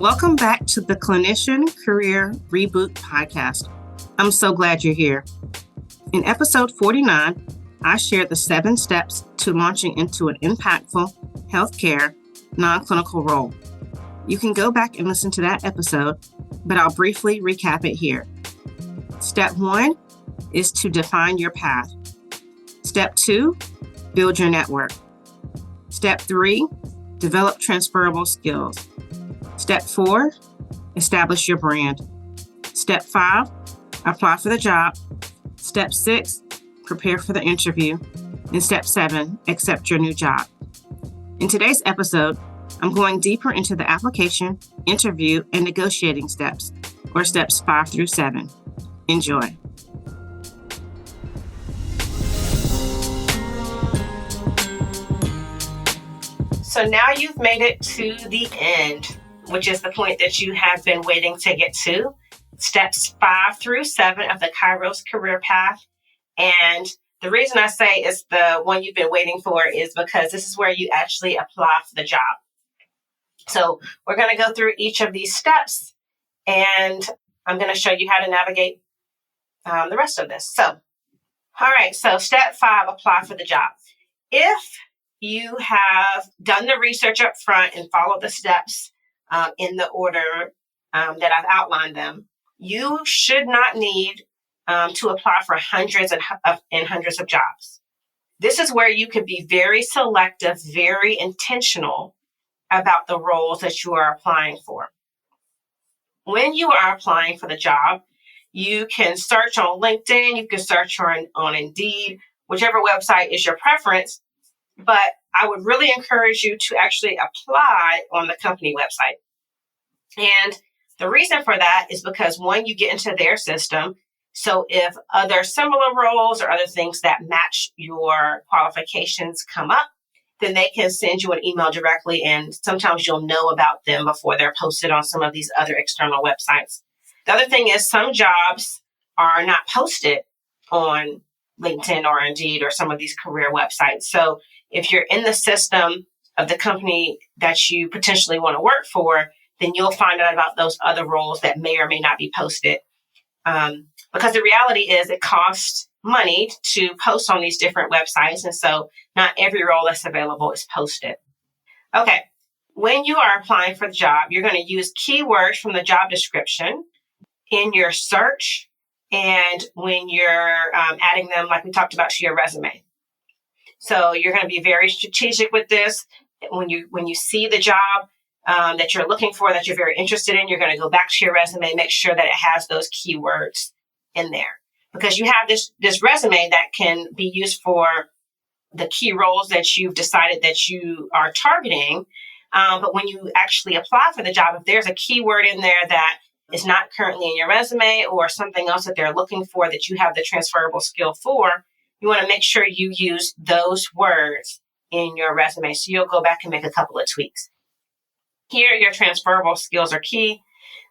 Welcome back to the Clinician Career Reboot podcast. I'm so glad you're here. In episode 49, I shared the 7 steps to launching into an impactful healthcare non-clinical role. You can go back and listen to that episode, but I'll briefly recap it here. Step 1 is to define your path. Step 2, build your network. Step 3, develop transferable skills. Step 4, establish your brand. Step 5, apply for the job. Step 6, prepare for the interview. And step 7, accept your new job. In today's episode, I'm going deeper into the application, interview, and negotiating steps, or steps 5 through 7. Enjoy. So now you've made it to the end, which is the point that you have been waiting to get to. Steps 5 through 7 of the Kairos career path. And the reason I say it's the one you've been waiting for is because this is where you actually apply for the job. So we're going to go through each of these steps, and I'm going to show you how to navigate the rest of this. So, all right, so step 5, apply for the job. If you have done the research up front and followed the steps in the order that I've outlined them, you should not need to apply for hundreds and hundreds of jobs. This is where you can be very selective, very intentional about the roles that you are applying for. When you are applying for the job, you can search on LinkedIn, you can search on Indeed, whichever website is your preference, but I would really encourage you to actually apply on the company website. And the reason for that is because when you get into their system, so if other similar roles or other things that match your qualifications come up, then they can send you an email directly, and sometimes you'll know about them before they're posted on some of these other external websites. The other thing is some jobs are not posted on LinkedIn or Indeed or some of these career websites. So if you're in the system of the company that you potentially want to work for, then you'll find out about those other roles that may or may not be posted. Because the reality is it costs money to post on these different websites. And so not every role that's available is posted. Okay. When you are applying for the job, you're going to use keywords from the job description in your search and when you're adding them, like we talked about, to your resume. So you're going to be very strategic with this. When you see the job that you're looking for, that you're very interested in, you're going to go back to your resume, make sure that it has those keywords in there. Because you have this resume that can be used for the key roles that you've decided that you are targeting. But when you actually apply for the job, if there's a keyword in there that is not currently in your resume or something else that they're looking for that you have the transferable skill for, you want to make sure you use those words in your resume. So you'll go back and make a couple of tweaks. Here, your transferable skills are key.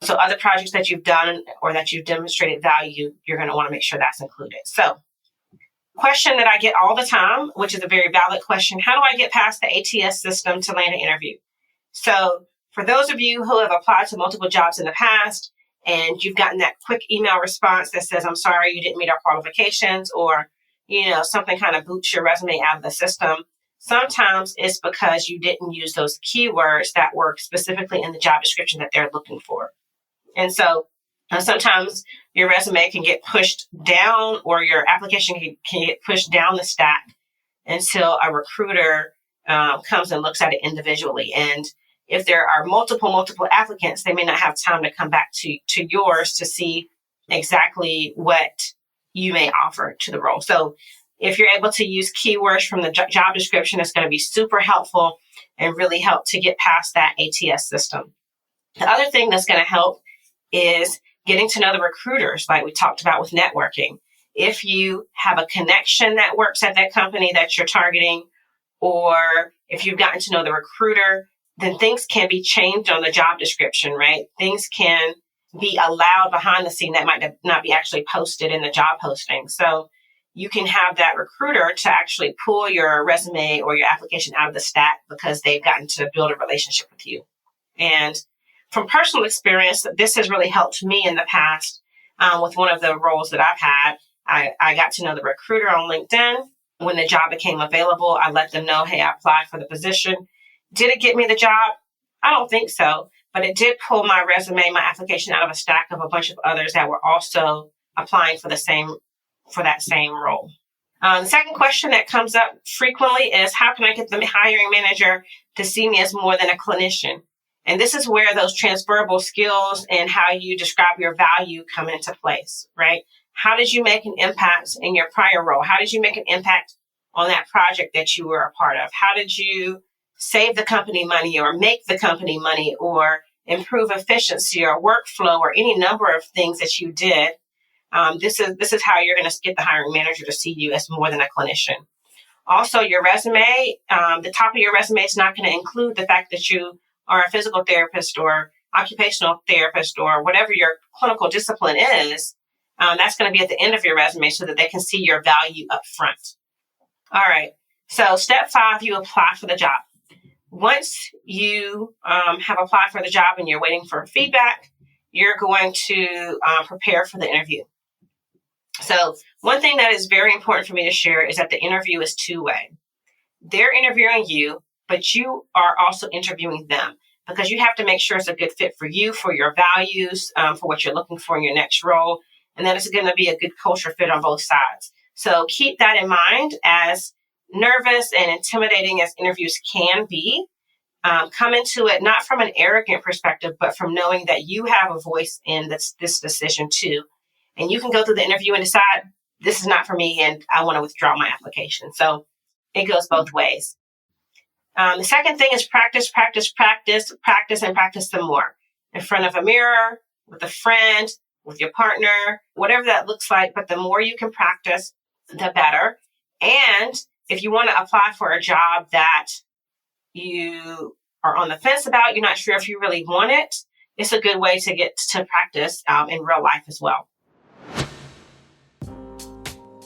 So other projects that you've done or that you've demonstrated value, you're going to want to make sure that's included. So question that I get all the time, which is a very valid question: how do I get past the ATS system to land an interview? So for those of you who have applied to multiple jobs in the past and you've gotten that quick email response that says, I'm sorry, you didn't meet our qualifications, or, something kind of boots your resume out of the system, sometimes it's because you didn't use those keywords that were specifically in the job description that they're looking for. And so sometimes your resume can get pushed down, or your application can get pushed down the stack until a recruiter comes and looks at it individually. And if there are multiple applicants, they may not have time to come back to yours to see exactly what you may offer to the role. So if you're able to use keywords from the job description, it's going to be super helpful and really help to get past that ATS system. The other thing that's going to help is getting to know the recruiters, like we talked about with networking. If you have a connection that works at that company that you're targeting, or if you've gotten to know the recruiter, then things can be changed on the job description, right? Things can be allowed behind the scene that might not be actually posted in the job posting. So you can have that recruiter to actually pull your resume or your application out of the stack because they've gotten to build a relationship with you. And From personal experience, this has really helped me in the past with one of the roles that I've had. I got to know the recruiter on LinkedIn. When the job became available, I let them know, hey, I applied for the position. Did it get me the job? I don't think so, but it did pull my resume, my application out of a stack of a bunch of others that were also applying for that same role. The second question that comes up frequently is, how can I get the hiring manager to see me as more than a clinician? And this is where those transferable skills and how you describe your value come into place, right? How did you make an impact in your prior role? How did you make an impact on that project that you were a part of? How did you save the company money or make the company money or improve efficiency or workflow or any number of things that you did? This is how you're going to get the hiring manager to see you as more than a clinician. Also, your resume, the top of your resume is not going to include the fact that you are a physical therapist or occupational therapist or whatever your clinical discipline is. That's going to be at the end of your resume so that they can see your value up front. All right. So step 5, you apply for the job. Once you have applied for the job and you're waiting for feedback, you're going to prepare for the interview. So one thing that is very important for me to share is that the interview is two-way. They're interviewing you, but you are also interviewing them because you have to make sure it's a good fit for you, for your values, for what you're looking for in your next role, and that it's going to be a good culture fit on both sides. So keep that in mind. As nervous and intimidating as interviews can be, come into it not from an arrogant perspective, but from knowing that you have a voice in this decision too. And you can go through the interview and decide, this is not for me and I want to withdraw my application. So it goes both ways. The second thing is practice some more. In front of a mirror, with a friend, with your partner, whatever that looks like. But the more you can practice, the better. And if you want to apply for a job that you are on the fence about, you're not sure if you really want it, it's a good way to get to practice in real life as well.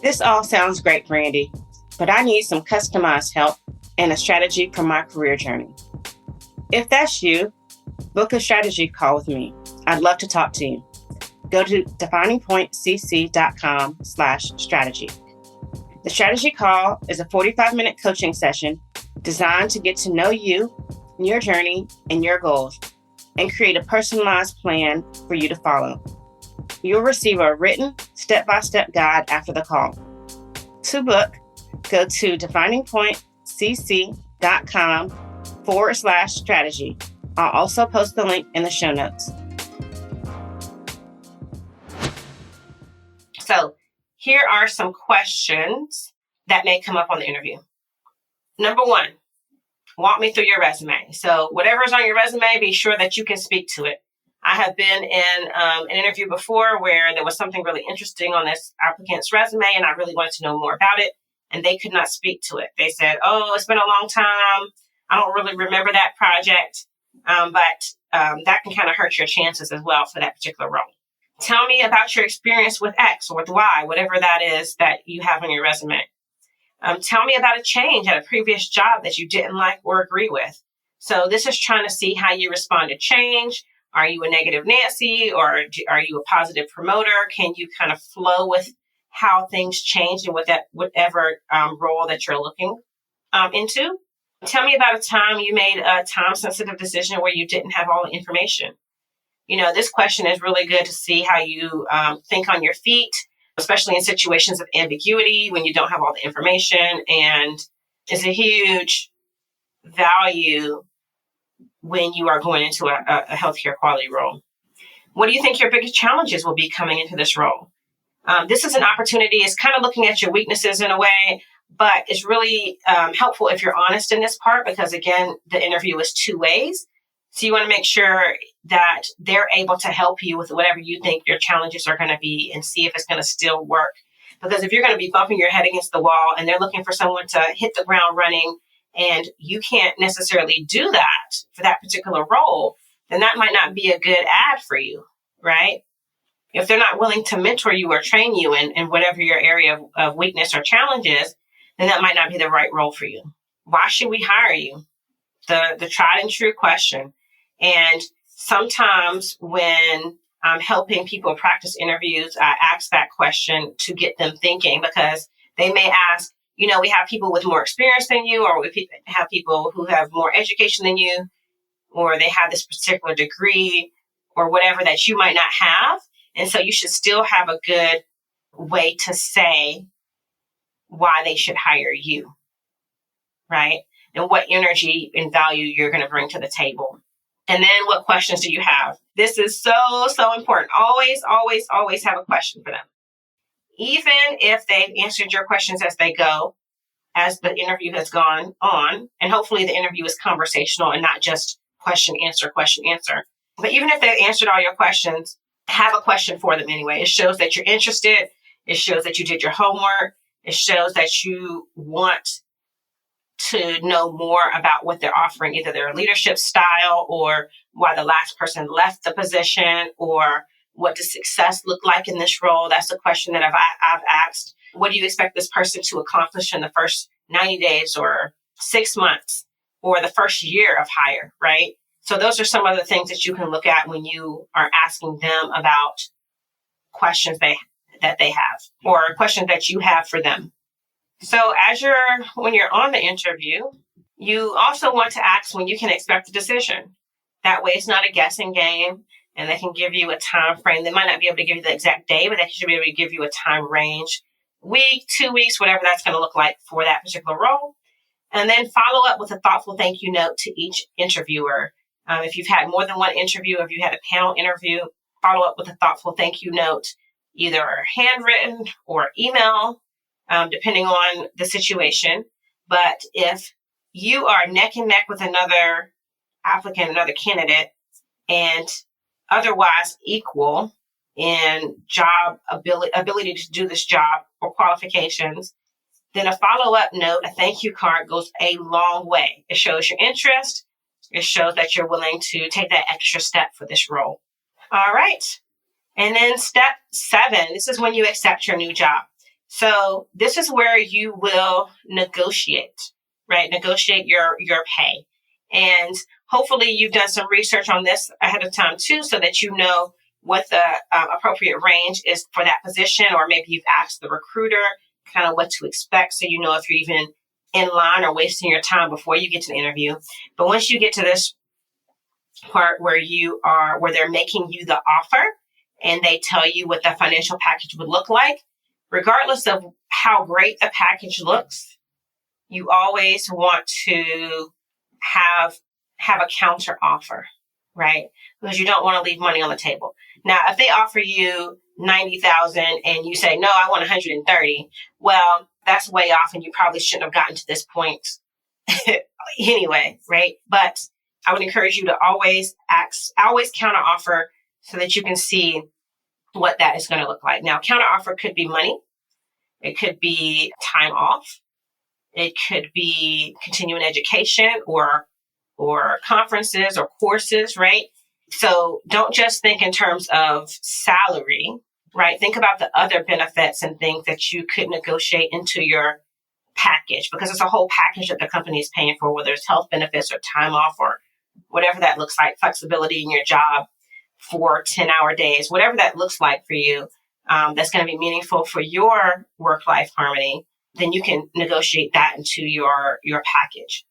This all sounds great, Brandy, but I need some customized help and a strategy for my career journey. If that's you, book a strategy call with me. I'd love to talk to you. Go to definingpointcc.com/strategy. The strategy call is a 45-minute coaching session designed to get to know you, your journey, and your goals, and create a personalized plan for you to follow. You'll receive a written step-by-step guide after the call. To book, go to definingpointcc.com/strategy. I'll also post the link in the show notes. So here are some questions that may come up on the interview. Number 1, walk me through your resume. So whatever's on your resume, be sure that you can speak to it. I have been in an interview before where there was something really interesting on this applicant's resume, and I really wanted to know more about it, and they could not speak to it. They said, oh, it's been a long time. I don't really remember that project, but that can kind of hurt your chances as well for that particular role. Tell me about your experience with X or with Y, whatever that is that you have on your resume. Tell me about a change at a previous job that you didn't like or agree with. So this is trying to see how you respond to change. Are you a negative Nancy or are you a positive promoter? Can you kind of flow with how things change and whatever role that you're looking into? Tell me about a time you made a time-sensitive decision where you didn't have all the information. You know, this question is really good to see how you think on your feet, especially in situations of ambiguity when you don't have all the information, and it's a huge value when you are going into a healthcare quality role. What do you think your biggest challenges will be coming into this role? This is an opportunity. It's kind of looking at your weaknesses in a way, but it's really helpful if you're honest in this part because, again, the interview is two ways. So you want to make sure that they're able to help you with whatever you think your challenges are going to be and see if it's going to still work. Because if you're going to be bumping your head against the wall and they're looking for someone to hit the ground running and you can't necessarily do that for that particular role, then that might not be a good ad for you, right? If they're not willing to mentor you or train you in whatever your area of weakness or challenge is, then that might not be the right role for you. Why should we hire you? The tried and true question. And sometimes when I'm helping people practice interviews, I ask that question to get them thinking, because they may ask, we have people with more experience than you, or we have people who have more education than you, or they have this particular degree or whatever that you might not have. And so you should still have a good way to say why they should hire you, right? And what energy and value you're going to bring to the table. And then what questions do you have? This is so, so important. Always, always, always have a question for them. Even if they've answered your questions as they go, as the interview has gone on, and hopefully the interview is conversational and not just question, answer. But even if they've answered all your questions, have a question for them anyway. It shows that you're interested. It shows that you did your homework. It shows that you want to know more about what they're offering, either their leadership style, or why the last person left the position, or what does success look like in this role. That's a question that I've asked. What do you expect this person to accomplish in the first 90 days or 6 months or the first year of hire, right? So those are some of the things that you can look at when you are asking them about questions that they have, or questions that you have for them. So when you're on the interview, you also want to ask when you can expect a decision. That way it's not a guessing game, and they can give you a time frame. They might not be able to give you the exact day, but they should be able to give you a time range, week, 2 weeks, whatever that's going to look like for that particular role. And then follow up with a thoughtful thank you note to each interviewer. If you've had more than one interview, if you had a panel interview, follow up with a thoughtful thank you note, either handwritten or email, depending on the situation. But if you are neck and neck with another applicant, another candidate, and otherwise equal in job ability to do this job or qualifications, then a follow-up note, a thank you card, goes a long way. It shows your interest. It shows that you're willing to take that extra step for this role. All right. And then step 7, this is when you accept your new job. So this is where you will negotiate, right? Negotiate your pay. And hopefully you've done some research on this ahead of time too, so that you know what the appropriate range is for that position, or maybe you've asked the recruiter kind of what to expect, so you know if you're even in line or wasting your time before you get to the interview. But once you get to this part where they're making you the offer and they tell you what the financial package would look like, regardless of how great the package looks, you always want to have a counter offer, right? Because you don't want to leave money on the table. Now, if they offer you $90,000 and you say, no, I want 130, well, that's way off, and you probably shouldn't have gotten to this point anyway, right? But I would encourage you to always counter offer so that you can see what that is going to look like. Now, counter offer could be money. It could be time off. It could be continuing education or conferences or courses, right? So don't just think in terms of salary, right? Think about the other benefits and things that you could negotiate into your package, because it's a whole package that the company is paying for, whether it's health benefits or time off or whatever that looks like, flexibility in your job for 10-hour days, whatever that looks like for you, that's going to be meaningful for your work-life harmony, then you can negotiate that into your package.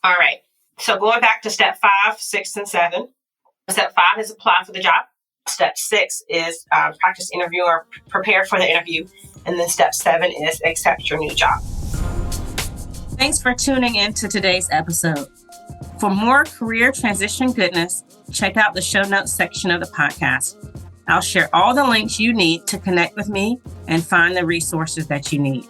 All right. So going back to step 5, 6, and 7. Step 5 is apply for the job. Step 6 is practice interview or prepare for the interview. And then step 7 is accept your new job. Thanks for tuning in to today's episode. For more career transition goodness, check out the show notes section of the podcast. I'll share all the links you need to connect with me and find the resources that you need.